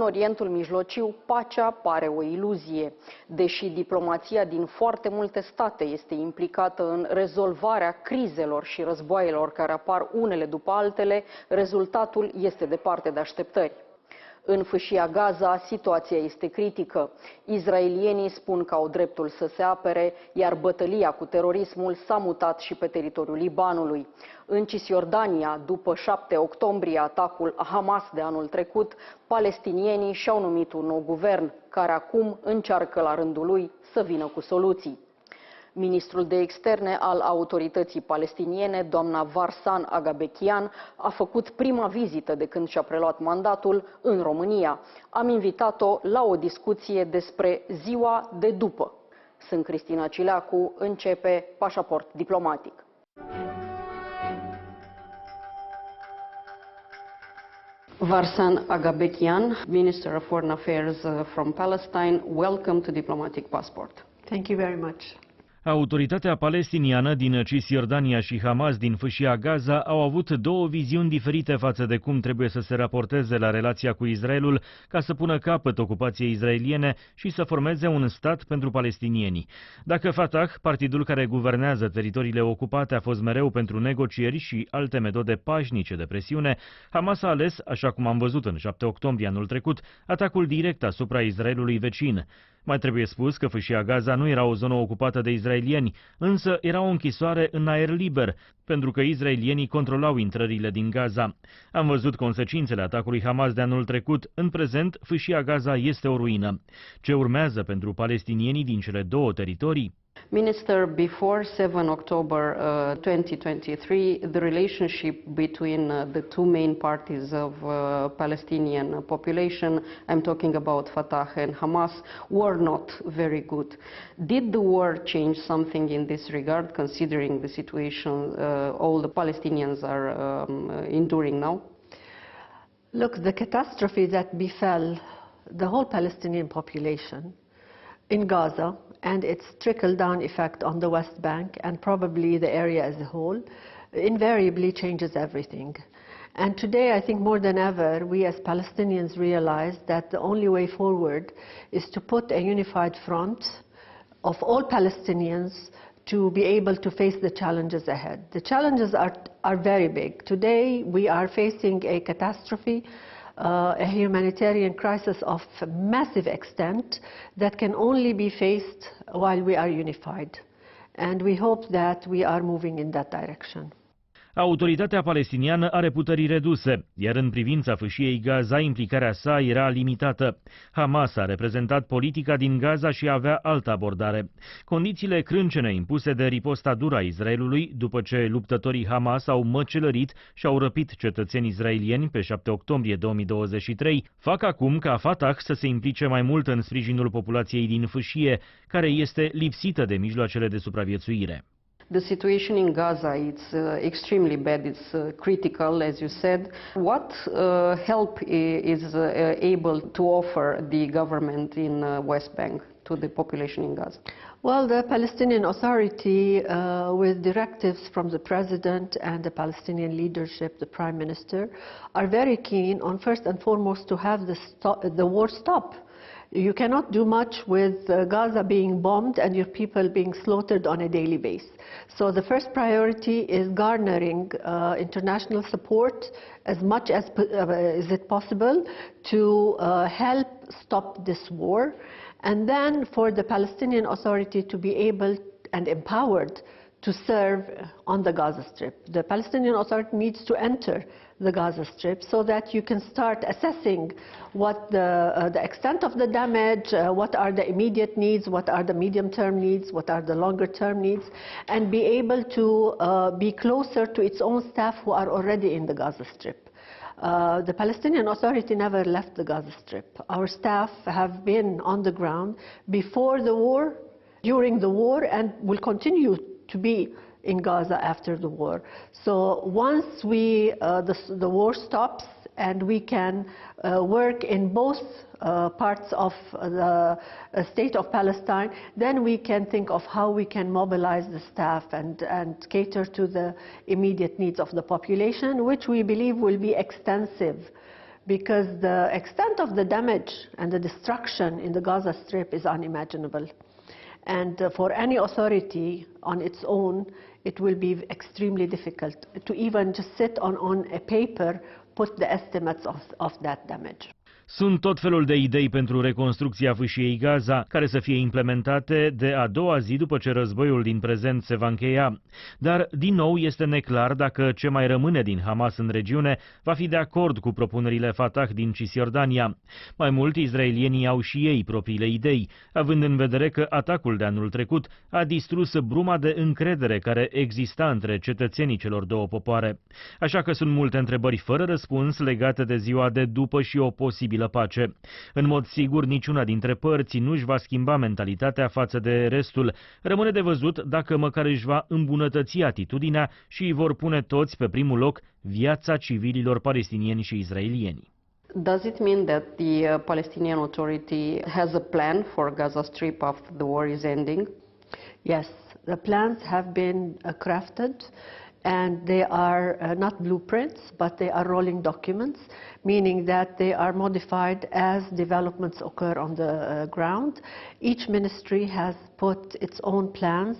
Orientul Mijlociu, pacea pare o iluzie. Deși diplomația din foarte multe state este implicată în rezolvarea crizelor și războaielor care apar unele după altele, rezultatul este departe de așteptări. În Fâșia Gaza, situația este critică. Izraelienii spun că au dreptul să se apere, iar bătălia cu terorismul s-a mutat și pe teritoriul Libanului. În Cisiordania, după 7 octombrie, atacul Hamas de anul trecut, palestinienii și-au numit un nou guvern, care acum încearcă la rândul lui să vină cu soluții. Ministrul de Externe al autorității palestiniene, doamna Varsen Aghabekian, a făcut prima vizită de când și-a preluat mandatul în România. Am invitat-o la o discuție despre ziua de după. Sunt Cristina Cileacu, începe Pașaport diplomatic. Varsen Aghabekian, Minister of Foreign Affairs from Palestine, welcome to Diplomatic Passport. Thank you very much. Autoritatea palestiniană din Cisiordania și Hamas din Fâșia Gaza au avut două viziuni diferite față de cum trebuie să se raporteze la relația cu Israelul ca să pună capăt ocupației israeliene și să formeze un stat pentru palestinieni. Dacă Fatah, partidul care guvernează teritoriile ocupate, a fost mereu pentru negocieri și alte metode pașnice de presiune, Hamas a ales, așa cum am văzut în 7 octombrie anul trecut, atacul direct asupra Israelului vecin. Mai trebuie spus că Fâșia Gaza nu era o zonă ocupată de israelieni, însă era o închisoare în aer liber, pentru că israelienii controlau intrările din Gaza. Am văzut consecințele atacului Hamas de anul trecut. În prezent, Fâșia Gaza este o ruină. Ce urmează pentru palestinienii din cele două teritorii? Minister, before 7 October 2023, the relationship between the two main parties of Palestinian population, I'm talking about Fatah and Hamas, were not very good. Did the war change something in this regard, considering the situation all the Palestinians are enduring now? Look, the catastrophe that befell the whole Palestinian population in Gaza and its trickle-down effect on the West Bank and probably the area as a whole invariably changes everything. And today, I think more than ever, we as Palestinians realize that the only way forward is to put a unified front of all Palestinians to be able to face the challenges ahead. The challenges are very big. Today, we are facing a catastrophe, a humanitarian crisis of massive extent that can only be faced while we are unified. And we hope that we are moving in that direction. Autoritatea palestiniană are puteri reduse, iar în privința Fâșiei Gaza, implicarea sa era limitată. Hamas a reprezentat politica din Gaza și avea altă abordare. Condițiile crâncene impuse de riposta dură a Israelului, după ce luptătorii Hamas au măcelărit și au răpit cetățeni israelieni pe 7 octombrie 2023, fac acum ca Fatah să se implice mai mult în sprijinul populației din Fâșie, care este lipsită de mijloacele de supraviețuire. The situation in Gaza is extremely bad. It's critical, as you said. What help is able to offer the government in West Bank to the population in Gaza? Well, the Palestinian Authority, with directives from the President and the Palestinian leadership, the Prime Minister, are very keen on, first and foremost, to have the war stop. You cannot do much with Gaza being bombed and your people being slaughtered on a daily basis. So the first priority is garnering international support as much as is it possible to help stop this war, and then for the Palestinian Authority to be able and empowered to serve on the Gaza Strip. The Palestinian Authority needs to enter the Gaza Strip so that you can start assessing what the extent of the damage, what are the immediate needs, what are the medium-term needs, what are the longer-term needs, and be able to be closer to its own staff who are already in the Gaza Strip. The Palestinian Authority never left the Gaza Strip. Our staff have been on the ground before the war, during the war, and will continue to be in Gaza after the war. So once the war stops and we can work in both parts of the state of Palestine, then we can think of how we can mobilize the staff and cater to the immediate needs of the population, which we believe will be extensive because the extent of the damage and the destruction in the Gaza Strip is unimaginable. And for any authority on its own, it will be extremely difficult to even just sit on a paper, put the estimates of that damage. Sunt tot felul de idei pentru reconstrucția fâșiei Gaza, care să fie implementate de a doua zi după ce războiul din prezent se va încheia. Dar, din nou, este neclar dacă ce mai rămâne din Hamas în regiune va fi de acord cu propunerile Fatah din Cisiordania. Mai mult, israelienii au și ei propriile idei, având în vedere că atacul de anul trecut a distrus bruma de încredere care exista între cetățenii celor două popoare. Așa că sunt multe întrebări fără răspuns legate de ziua de după și o posibilă pace. În mod sigur, niciuna dintre părți nu își va schimba mentalitatea față de restul. Rămâne de văzut dacă măcar își va îmbunătăți atitudinea și îi vor pune toți pe primul loc viața civililor palestinieni și israelieni. Does it mean that the Palestinian Authority has a plan for Gaza Strip after the war is ending? Yes, the plans have been crafted. And they are not blueprints, but they are rolling documents, meaning that they are modified as developments occur on the ground. Each ministry has put its own plans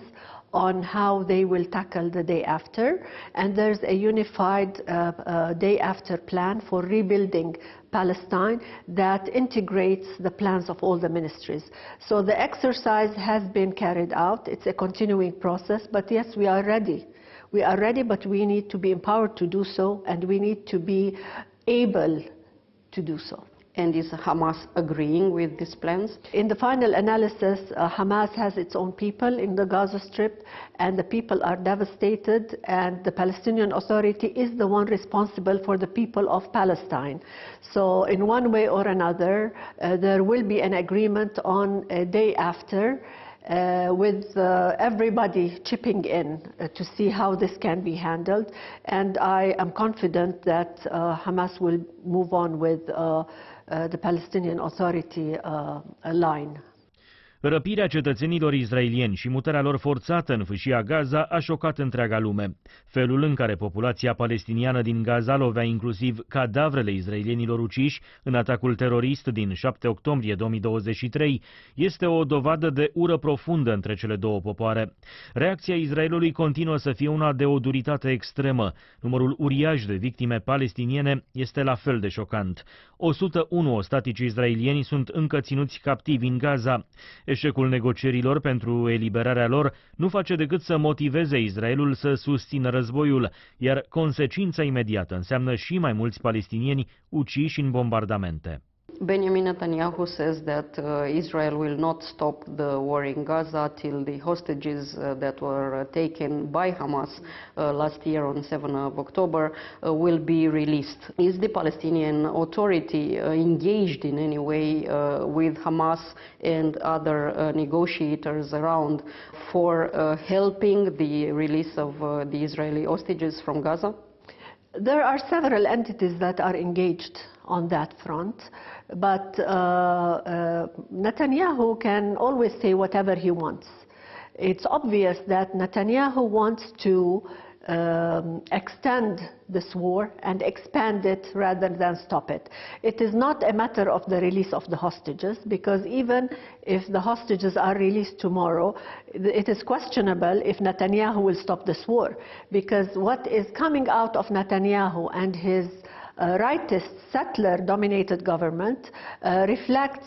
on how they will tackle the day after, and there's a unified day after plan for rebuilding Palestine that integrates the plans of all the ministries. So the exercise has been carried out. It's a continuing process, but yes, we are ready. We are ready, but we need to be empowered to do so, and we need to be able to do so. And is Hamas agreeing with these plans? In the final analysis, Hamas has its own people in the Gaza Strip, and the people are devastated, and the Palestinian Authority is the one responsible for the people of Palestine. So in one way or another, there will be an agreement on a day after, with everybody chipping in to see how this can be handled. And I am confident that Hamas will move on with the Palestinian Authority line. Răpirea cetățenilor israelieni și mutarea lor forțată în Fâșia Gaza a șocat întreaga lume. Felul în care populația palestiniană din Gaza lovea inclusiv cadavrele israelienilor uciși în atacul terorist din 7 octombrie 2023 este o dovadă de ură profundă între cele două popoare. Reacția Israelului continuă să fie una de o duritate extremă. Numărul uriaș de victime palestiniene este la fel de șocant. 101 ostatici israelieni sunt încă ținuți captivi în Gaza. Eșecul negocierilor pentru eliberarea lor nu face decât să motiveze Israelul să susțină războiul, iar consecința imediată înseamnă și mai mulți palestinieni uciși în bombardamente. Benjamin Netanyahu says that Israel will not stop the war in Gaza till the hostages that were taken by Hamas last year on 7 of October will be released. Is the Palestinian Authority engaged in any way with Hamas and other negotiators around for helping the release of the Israeli hostages from Gaza? There are several entities that are engaged on that front, but Netanyahu can always say whatever he wants. It's obvious that Netanyahu wants to extend this war and expand it rather than stop it. It is not a matter of the release of the hostages, because even if the hostages are released tomorrow, it is questionable if Netanyahu will stop this war, because what is coming out of Netanyahu and his rightist settler-dominated government reflects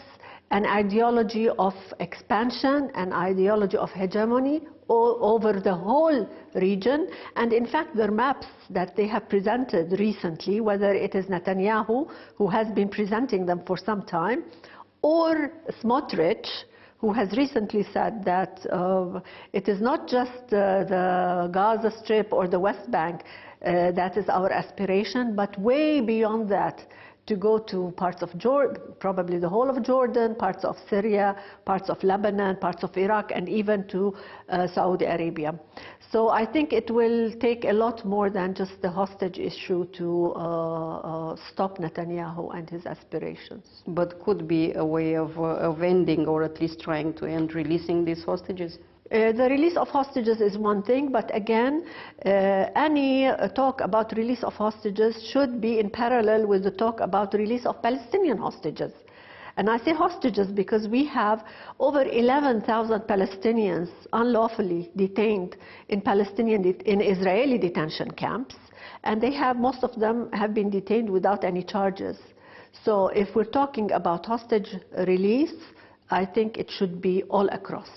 an ideology of expansion, an ideology of hegemony over the whole region. And in fact, the maps that they have presented recently, whether it is Netanyahu, who has been presenting them for some time, or Smotrich, who has recently said that it is not just the Gaza Strip or the West Bank that is our aspiration, but way beyond that, to go to parts of Jordan, probably the whole of Jordan, parts of Syria, parts of Lebanon, parts of Iraq, and even to Saudi Arabia. So I think it will take a lot more than just the hostage issue to stop Netanyahu and his aspirations. But could be a way of ending, or at least trying to end, releasing these hostages? The release of hostages is one thing, but again, any talk about release of hostages should be in parallel with the talk about the release of Palestinian hostages. And I say hostages because we have over 11,000 Palestinians unlawfully detained in Israeli detention camps, and most of them have been detained without any charges. So if we're talking about hostage release, I think it should be all across,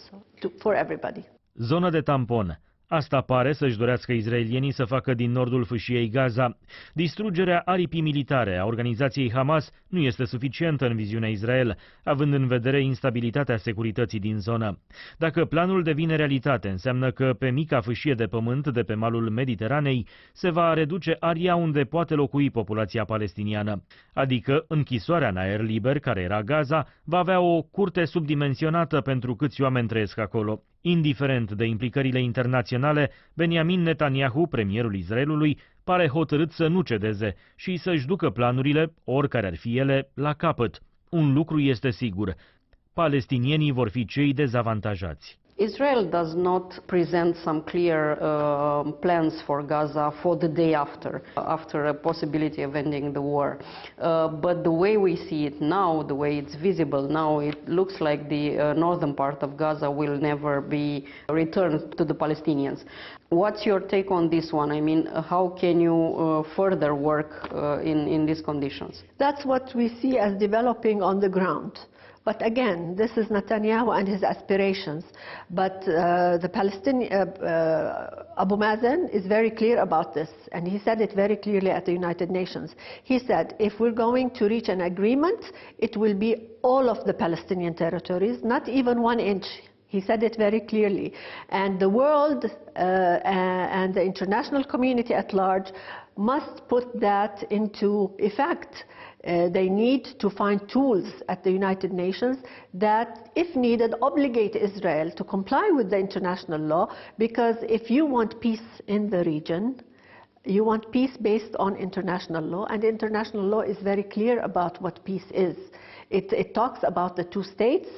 for everybody. Zonă de tampon. Asta pare să-și dorească izraelienii să facă din nordul fâșiei Gaza. Distrugerea aripii militare a organizației Hamas nu este suficientă în viziunea Israel, având în vedere instabilitatea securității din zonă. Dacă planul devine realitate, înseamnă că pe mica fâșie de pământ de pe malul Mediteranei se va reduce aria unde poate locui populația palestiniană. Adică închisoarea în aer liber, care era Gaza, va avea o curte subdimensionată pentru câți oameni trăiesc acolo. Indiferent de implicările internaționale, Benjamin Netanyahu, premierul Israelului, pare hotărât să nu cedeze și să-și ducă planurile, oricare ar fi ele, la capăt. Un lucru este sigur: palestinienii vor fi cei dezavantajați. Israel does not present some clear plans for Gaza for the day after a possibility of ending the war. But the way we see it now, the way it's visible now, it looks like the northern part of Gaza will never be returned to the Palestinians. What's your take on this one? I mean, how can you further work in these conditions? That's what we see as developing on the ground. But again, this is Netanyahu and his aspirations. But the Palestinian Abu Mazen is very clear about this, and he said it very clearly at the United Nations. He said, if we're going to reach an agreement, it will be all of the Palestinian territories, not even 1 inch. He said it very clearly. And the world and the international community at large must put that into effect. They need to find tools at the United Nations that, if needed, obligate Israel to comply with the international law, because if you want peace in the region, you want peace based on international law, and international law is very clear about what peace is. It talks about the 2 states.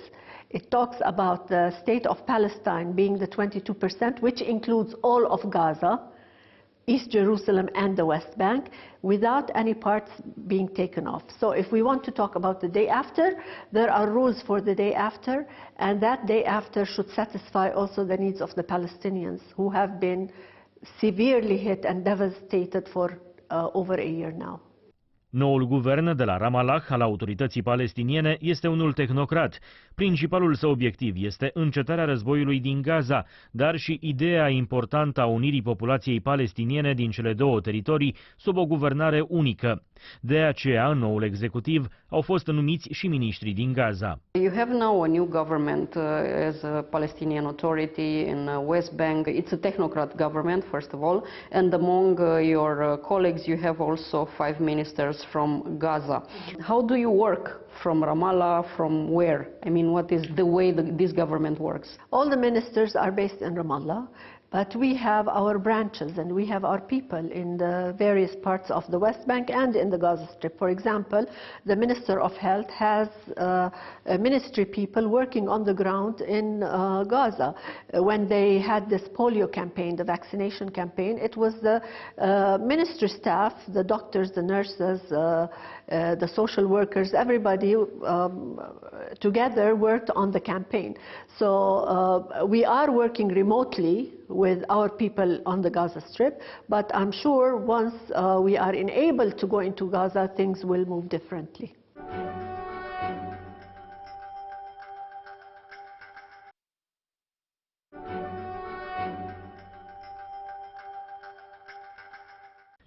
It talks about the state of Palestine being the 22%, which includes all of Gaza, East Jerusalem and the West Bank, without any parts being taken off. So if we want to talk about the day after, there are rules for the day after, and that day after should satisfy also the needs of the Palestinians, who have been severely hit and devastated for over a year now. Noul guvern de la Ramallah al autorității palestiniene este unul tehnocrat. Principalul său obiectiv este încetarea războiului din Gaza, dar și ideea importantă a unirii populației palestiniene din cele 2 teritorii sub o guvernare unică. De aceea, în noul executiv au fost numiți și miniștrii din Gaza. You have now a new government as a Palestinian Authority in West Bank. It's a technocrat government, first of all, and among your colleagues you have also 5 ministers from Gaza. How do you work from Ramallah, from where? I mean, what is the way this government works? All the ministers are based in Ramallah, but we have our branches and we have our people in the various parts of the West Bank and in the Gaza Strip. For example, the Minister of Health has ministry people working on the ground in Gaza. When they had this polio campaign, the vaccination campaign, it was the ministry staff, the doctors, the nurses, the social workers, everybody together worked on the campaign. So we are working remotely with our people on the Gaza Strip, but I'm sure once we are enabled to go into Gaza, things will move differently.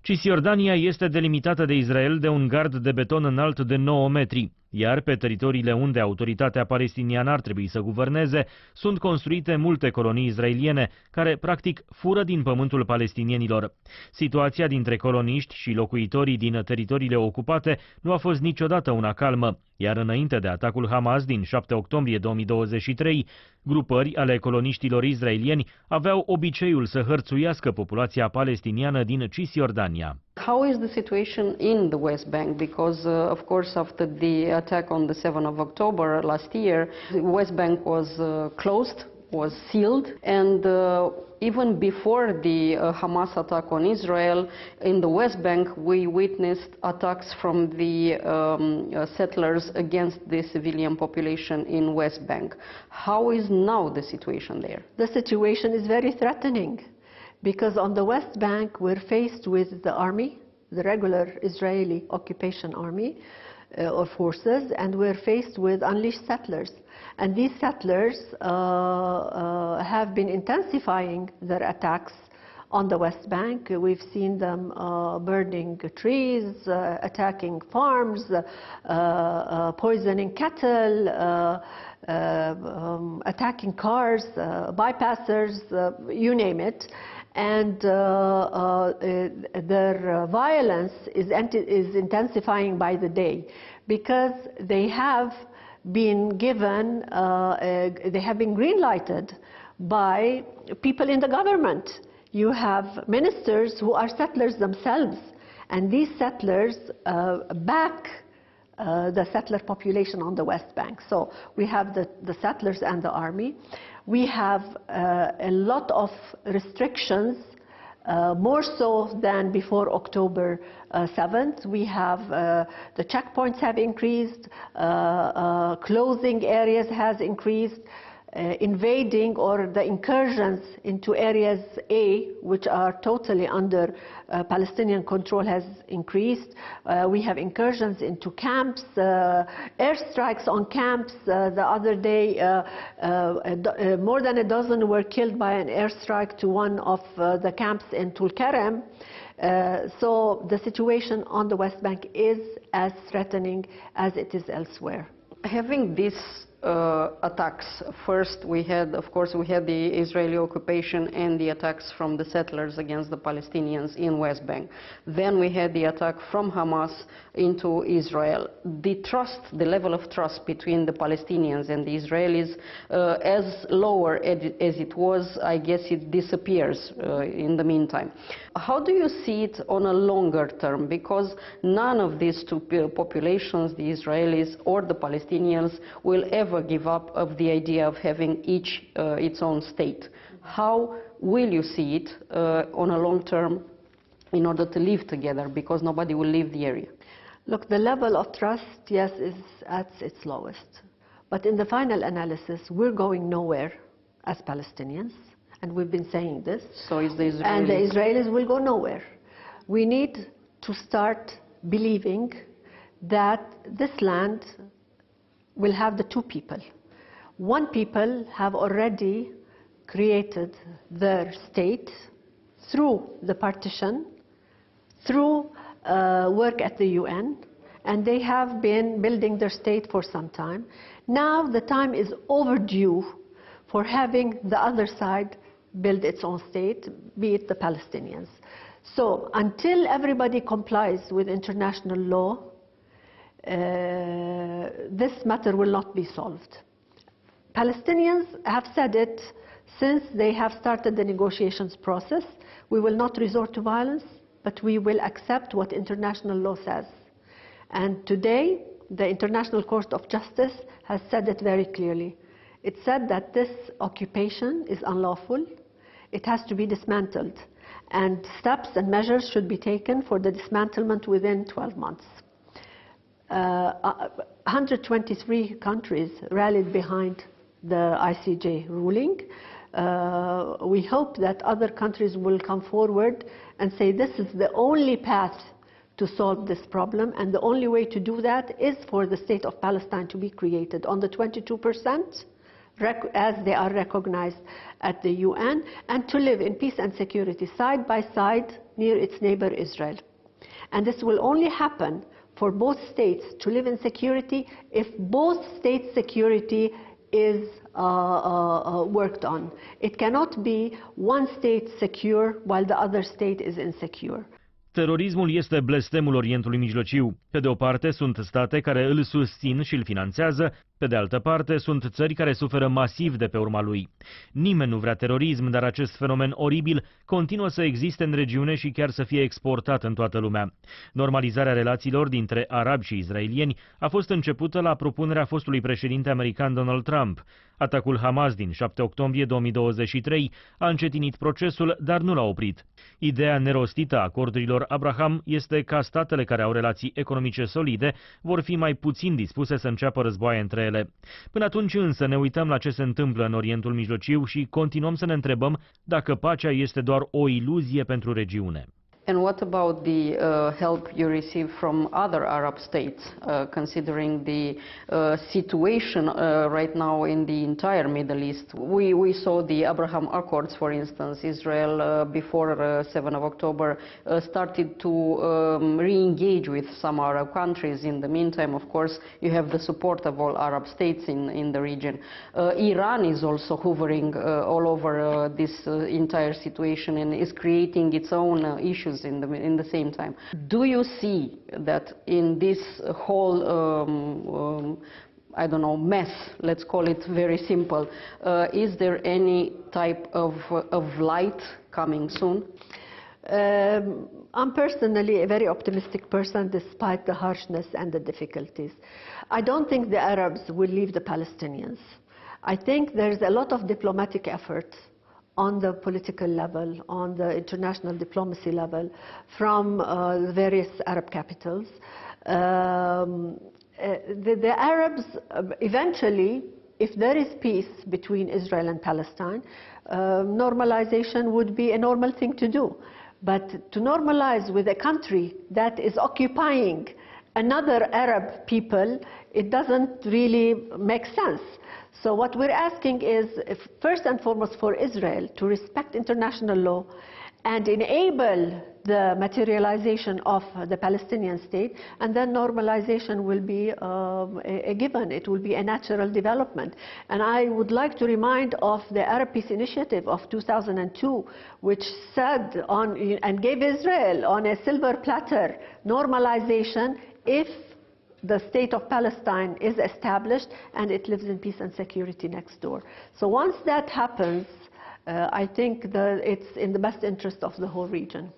Cisiordania este delimitată de Israel de un gard de beton înalt de 9 metri, iar pe teritoriile unde autoritatea palestiniană ar trebui să guverneze, sunt construite multe colonii israeliene, care practic fură din pământul palestinienilor. Situația dintre coloniști și locuitorii din teritoriile ocupate nu a fost niciodată una calmă, iar înainte de atacul Hamas din 7 octombrie 2023, grupări ale coloniștilor israelieni aveau obiceiul să hărțuiască populația palestiniană din Cisiordania. How is the situation in the West Bank? Because, of course, after the attack on the 7th of October last year, the West Bank was closed was sealed, and even before the Hamas attack on Israel, in the West Bank we witnessed attacks from the settlers against the civilian population in West Bank. How is now the situation there? The situation is very threatening, because on the West Bank we're faced with the army, the regular Israeli occupation army or forces, and we're faced with unleashed settlers. And these settlers have been intensifying their attacks on the West Bank. We've seen them burning trees, attacking farms, poisoning cattle, attacking cars, bypassers, you name it. And their violence is intensifying by the day, because they have been given, they have been green-lighted by people in the government. You have ministers who are settlers themselves, and these settlers back the settler population on the West Bank. So we have the settlers and the army. We have a lot of restrictions, more so than before October 7th. We have the checkpoints have increased, closing areas has increased, invading or the incursions into areas A, which are totally under Palestinian control, has increased. We have incursions into camps, airstrikes on camps. The other day, more than a dozen were killed by an airstrike to one of the camps in Tulkarem. So the situation on the West Bank is as threatening as it is elsewhere. Having these attacks, first we had, of course, we had the Israeli occupation and the attacks from the settlers against the Palestinians in West Bank. Then we had the attack from Hamas into Israel. The trust, the level of trust between the Palestinians and the Israelis, as lower as it was, I guess it disappears in the meantime. How do you see it on a longer term? Because none of these two populations, the Israelis or the Palestinians, will ever give up of the idea of having each its own state. How will you see it on a long term in order to live together, because nobody will leave the area? Look, the level of trust, yes, is at its lowest. But in the final analysis, we're going nowhere as Palestinians, and we've been saying this. So is the Israelis. And the Israelis will go nowhere. We need to start believing that this land will have the two people. One people have already created their state through the partition, through work at the UN, and they have been building their state for some time. Now the time is overdue for having the other side build its own state, be it the Palestinians. So until everybody complies with international law, this matter will not be solved. Palestinians have said it since they have started the negotiations process. We will not resort to violence, but we will accept what international law says. And today, the International Court of Justice has said it very clearly. It said that this occupation is unlawful. It has to be dismantled. And steps and measures should be taken for the dismantlement within 12 months. 123 countries rallied behind the ICJ ruling. We hope that other countries will come forward and say this is the only path to solve this problem, and the only way to do that is for the state of Palestine to be created on the 22%, as they are recognized at the UN, and to live in peace and security side by side near its neighbor Israel. And this will only happen for both states to live in security if both states' security is worked on. It cannot be one state secure while the other state is insecure. Terorismul este blestemul Orientului Mijlociu. Pe de o parte, sunt state care îl susțin și îl finanțează, Pe de altă parte, sunt țări care suferă masiv de pe urma lui. Nimeni nu vrea terorism, dar acest fenomen oribil continuă să existe în regiune și chiar să fie exportat în toată lumea. Normalizarea relațiilor dintre arabi și israelieni a fost începută la propunerea fostului președinte american Donald Trump. Atacul Hamas din 7 octombrie 2023 a încetinit procesul, dar nu l-a oprit. Ideea nerostită a acordurilor Abraham este că statele care au relații economice solide vor fi mai puțin dispuse să înceapă războaie între ele. Până atunci însă ne uităm la ce se întâmplă în Orientul Mijlociu și continuăm să ne întrebăm dacă pacea este doar o iluzie pentru regiune. And what about the help you receive from other Arab states, considering the situation right now in the entire Middle East? We saw the Abraham Accords, for instance. Israel, before 7 of October, started to re-engage with some Arab countries. In the meantime, of course, you have the support of all Arab states in the region. Iran is also hovering all over this entire situation and is creating its own issues in the same time. Do you see that in this whole I don't know, mess, let's call it very simple, is there any type of light coming soon? I'm personally a very optimistic person despite the harshness and the difficulties. I don't think the Arabs will leave the Palestinians. I think there's a lot of diplomatic effort on the political level, on the international diplomacy level, from various Arab capitals. The Arabs eventually, if there is peace between Israel and Palestine, normalization would be a normal thing to do. But to normalize with a country that is occupying another Arab people, it doesn't really make sense. So what we're asking is, first and foremost, for Israel to respect international law and enable the materialization of the Palestinian state, and then normalization will be a given. It will be a natural development. And I would like to remind of the Arab Peace Initiative of 2002, which said and gave Israel on a silver platter normalization if the state of Palestine is established and it lives in peace and security next door. So once that happens, I think that it's in the best interest of the whole region.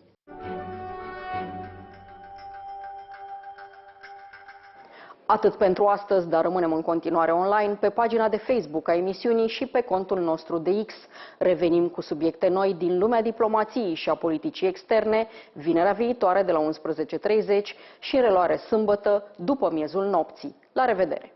Atât pentru astăzi, dar rămânem în continuare online pe pagina de Facebook a emisiunii și pe contul nostru de X. Revenim cu subiecte noi din lumea diplomației și a politicii externe, vinerea viitoare de la 11:30 și în reluare sâmbătă, după miezul nopții. La revedere!